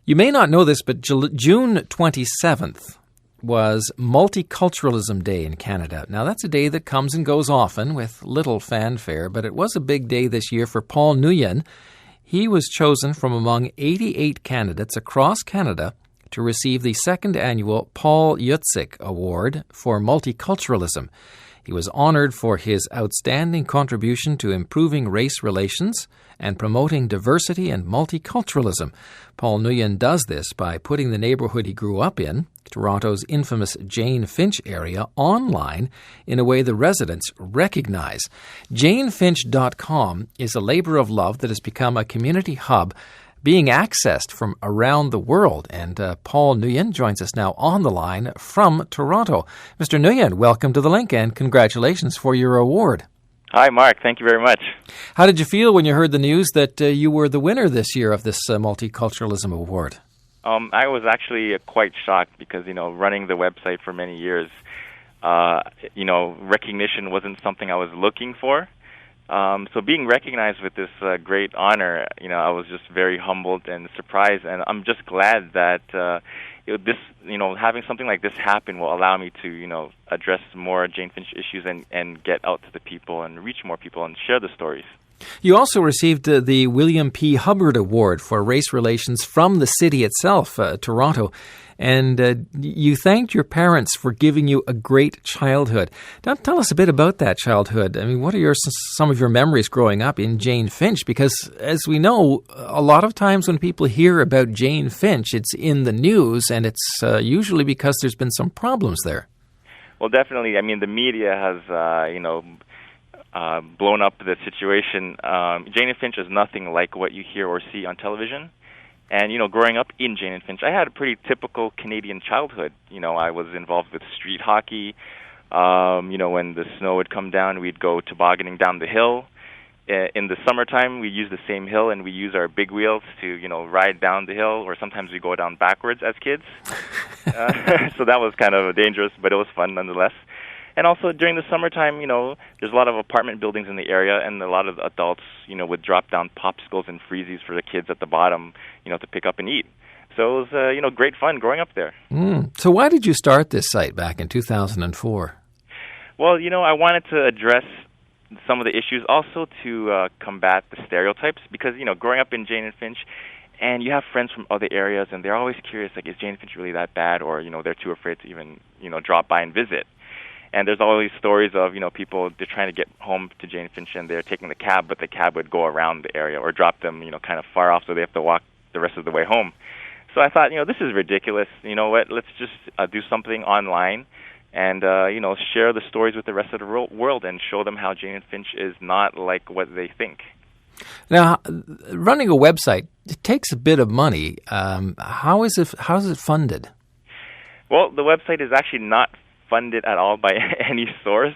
You may not know this, but June 27th was Multiculturalism Day in Canada. Now, that's a day that comes and goes often with little fanfare, but it was a big day this year for Paul Nguyen. He was chosen from among 88 candidates across Canada to receive the second annual Paul Yuzyk Award for Multiculturalism. He was honored for his outstanding contribution to improving race relations and promoting diversity and multiculturalism. Paul Nguyen does this by putting the neighborhood he grew up in, Toronto's infamous Jane-Finch area, online in a way the residents recognize. Jane-Finch.com is a labor of love that has become a community hub being accessed from around the world. And Paul Nguyen joins us now on the line from Toronto. Mr. Nguyen, welcome to The Link and congratulations for your award. Hi, Marc. Thank you very much. How did you feel when you heard the news that you were the winner this year of this Multiculturalism Award? I was actually quite shocked because, running the website for many years, recognition wasn't something I was looking for. So being recognized with this great honor, I was just very humbled and surprised, and I'm just glad that having something like this happen will allow me to, address more Jane-Finch issues and get out to the people and reach more people and share the stories. You also received the William P. Hubbard Award for Race Relations from the city itself, Toronto. And you thanked your parents for giving you a great childhood. Now, tell us a bit about that childhood. I mean, what are some of your memories growing up in Jane-Finch? Because, as we know, a lot of times when people hear about Jane-Finch, it's in the news, and it's usually because there's been some problems there. Well, definitely. I mean, the media has, blown up the situation. Jane-Finch is nothing like what you hear or see on television. And, growing up in Jane-Finch, I had a pretty typical Canadian childhood. I was involved with street hockey. When the snow would come down, we'd go tobogganing down the hill. In the summertime, we use the same hill, and we use our big wheels to, ride down the hill, or sometimes we go down backwards as kids. So that was kind of dangerous, but it was fun nonetheless. And also during the summertime, there's a lot of apartment buildings in the area, and a lot of adults, would drop down popsicles and freezies for the kids at the bottom, to pick up and eat. So it was, great fun growing up there. So why did you start this site back in 2004? Well, I wanted to address some of the issues, also to combat the stereotypes, because, growing up in Jane-Finch, and you have friends from other areas, and they're always curious, like, is Jane-Finch really that bad? Or, they're too afraid to even, drop by and visit. And there's always stories of, people, they're trying to get home to Jane-Finch and they're taking the cab, but the cab would go around the area or drop them, kind of far off, so they have to walk the rest of the way home. So I thought, this is ridiculous. You know what, let's just do something online and, share the stories with the rest of the world and show them how Jane-Finch is not like what they think. Now, running a website, it takes a bit of money. How is it funded? Well, the website is actually not funded at all by any source.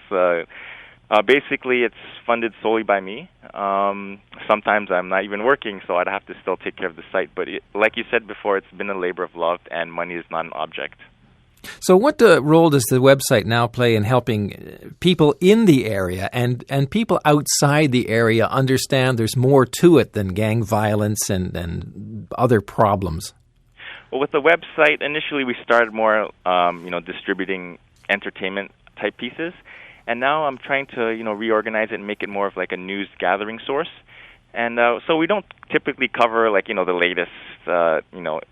Basically, it's funded solely by me. Sometimes I'm not even working, so I'd have to still take care of the site. But like you said before, it's been a labor of love, and money is not an object. So what role does the website now play in helping people in the area and people outside the area understand there's more to it than gang violence and other problems? Well, with the website, initially we started more, distributing entertainment-type pieces, and now I'm trying to, reorganize it and make it more of like a news gathering source. And so we don't typically cover, like, the latest,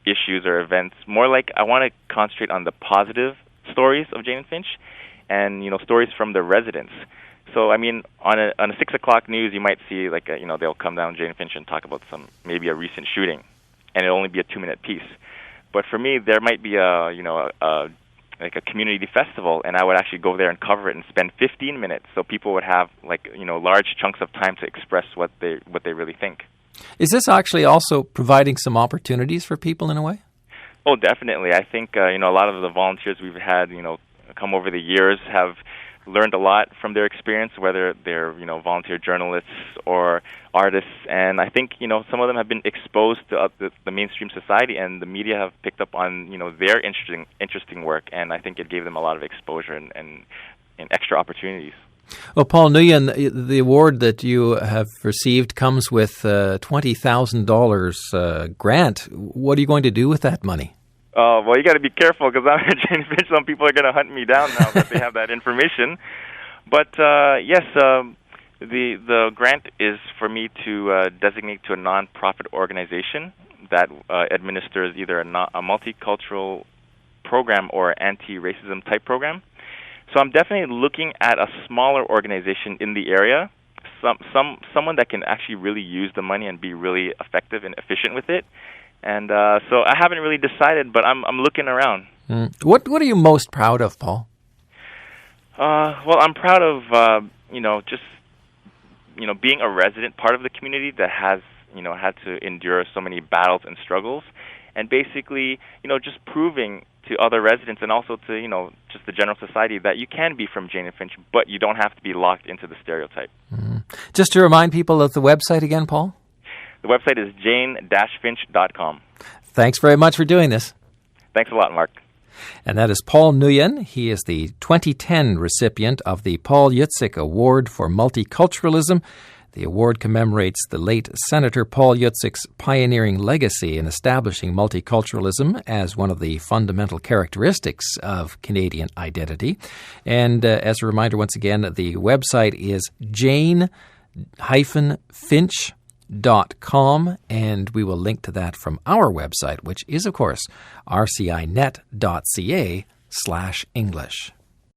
issues or events. More like I want to concentrate on the positive stories of Jane-Finch and, stories from the residents. So, I mean, on a 6 o'clock news, you might see, like, they'll come down Jane-Finch and talk about maybe a recent shooting, and it'll only be a 2-minute piece. But for me, there might be like a community festival, and I would actually go there and cover it and spend 15 minutes, so people would have large chunks of time to express what they really think. Is this actually also providing some opportunities for people in a way? Oh, definitely. I think a lot of the volunteers we've had come over the years have learned a lot from their experience, whether they're volunteer journalists or artists, and I think some of them have been exposed to the mainstream society, and the media have picked up on their interesting work, and I think it gave them a lot of exposure and extra opportunities. Well, Paul Nguyen, the award that you have received comes with $20,000 grant. What are you going to do with that money? Oh, well, you got to be careful because I'm at Jane-Finch. Some people are going to hunt me down now that they have that information. But yes, the grant is for me to designate to a nonprofit organization that administers either a multicultural program or anti-racism type program. So I'm definitely looking at a smaller organization in the area, someone that can actually really use the money and be really effective and efficient with it. And so I haven't really decided, but I'm looking around. What are you most proud of, Paul? Well, I'm proud of just being a resident part of the community that has had to endure so many battles and struggles, and basically just proving to other residents and also to just the general society that you can be from Jane-Finch, but you don't have to be locked into the stereotype. Just to remind people of the website again, Paul? The website is jane-finch.com. Thanks very much for doing this. Thanks a lot, Marc. And that is Paul Nguyen. He is the 2010 recipient of the Paul Yuzyk Award for Multiculturalism. The award commemorates the late Senator Paul Yuzyk's pioneering legacy in establishing multiculturalism as one of the fundamental characteristics of Canadian identity. And as a reminder, once again, the website is jane-finch.com, and we will link to that from our website, which is, of course, rcinet.ca/English.